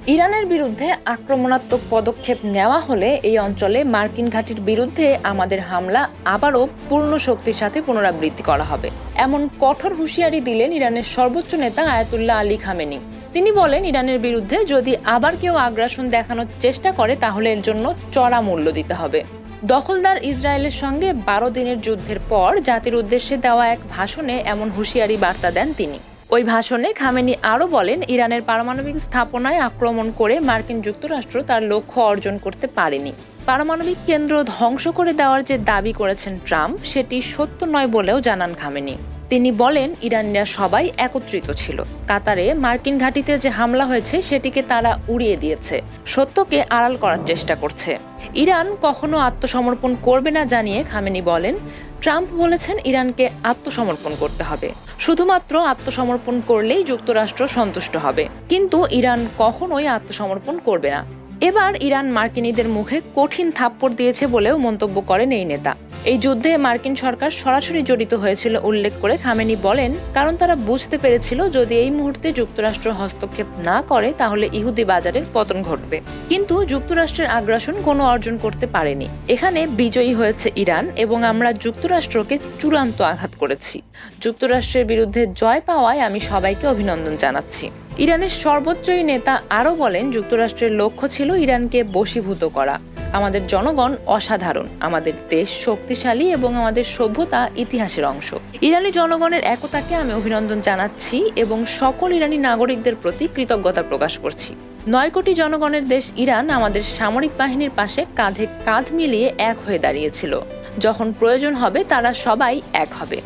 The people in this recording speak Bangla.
ইরানের বিরুদ্ধে আক্রমণাত্মক পদক্ষেপ নেওয়া হলে এই অঞ্চলে মার্কিন ঘাঁটির বিরুদ্ধে আমাদের হামলা আবারও পূর্ণ শক্তির সাথে পুনরাবৃত্তি করা হবে, এমন কঠোর হুঁশিয়ারি দিলেন ইরানের সর্বোচ্চ নেতা আয়াতুল্লাহ আলী খামেনি। তিনি বলেন, ইরানের বিরুদ্ধে যদি আবার কেউ আগ্রাসন দেখানোর চেষ্টা করে তাহলে এর জন্য চড়া মূল্য দিতে হবে। দখলদার ইসরায়েলের সঙ্গে 12 দিনের যুদ্ধের পর জাতির উদ্দেশ্যে দেওয়া এক ভাষণে এমন হুঁশিয়ারি বার্তা দেন তিনি। ওই ভাষণে খামেনি আরও বলেন, ইরানের পারমাণবিক স্থাপনায় আক্রমণ করে মার্কিন যুক্তরাষ্ট্র তার লক্ষ্য অর্জন করতে পারেনি। পারমাণবিক কেন্দ্র ধ্বংস করে দেওয়ার যে দাবি করেছেন ট্রাম্প, সেটি সত্য নয় বলেও জানান খামেনি। তিনি বলেন, ইরানিরা সবাই একত্রিত ছিল। কাতারে মার্কিন ঘাঁটিতে যে হামলা হয়েছে সেটিকে তারা উড়িয়ে দিয়েছে, সত্যকে আড়াল করার চেষ্টা করছে। ইরান কখনো আত্মসমর্পণ করবে না জানিয়ে খামেনি বলেন, ট্রাম্প বলেছেন ইরানকে আত্মসমর্পণ করতে হবে, শুধুমাত্র আত্মসমর্পণ করলেই যুক্তরাষ্ট্র সন্তুষ্ট হবে, কিন্তু ইরান কখনোই আত্মসমর্পণ করবে না। এবার ইরান মার্কিনীদের মুখে কঠিন থাপ্পড় দিয়েছে বলেও মন্তব্য করেন এই নেতা। এই যুদ্ধে মার্কিন সরকার সরাসরি জড়িত হয়েছিল উল্লেখ করে খামেনি বলেন, কারণ তারা বুঝতে পেরেছিল যদি এই মুহূর্তে যুক্তরাষ্ট্র হস্তক্ষেপ না করে তাহলে ইহুদি বাজারের পতন ঘটবে। কিন্তু যুক্তরাষ্ট্রের আগ্রাসন কোনো অর্জন করতে পারেনি। এখানে বিজয়ী হয়েছে ইরান এবং আমরা যুক্তরাষ্ট্রকে চূড়ান্ত আঘাত করেছি। যুক্তরাষ্ট্রের বিরুদ্ধে জয় পাওয়ায় আমি সবাইকে অভিনন্দন জানাচ্ছি। ইরানের সর্বোচ্চ নেতা আরও বলেন, যুক্তরাষ্ট্রের লক্ষ্য ছিল ইরানকে বশীভূত করা। আমাদের জনগণ অসাধারণ, আমাদের দেশ শক্তিশালী এবং আমাদের সভ্যতা ইতিহাসের অংশ। ইরানি জনগণের একতাকে আমি অভিনন্দন জানাচ্ছি এবং সকল ইরানি নাগরিকদের প্রতি কৃতজ্ঞতা প্রকাশ করছি। 9 কোটি জনগণের দেশ ইরান আমাদের সামরিক বাহিনীর পাশে কাঁধে কাঁধ মিলিয়ে এক হয়ে দাঁড়িয়েছিল। যখন প্রয়োজন হবে তারা সবাই এক হবে।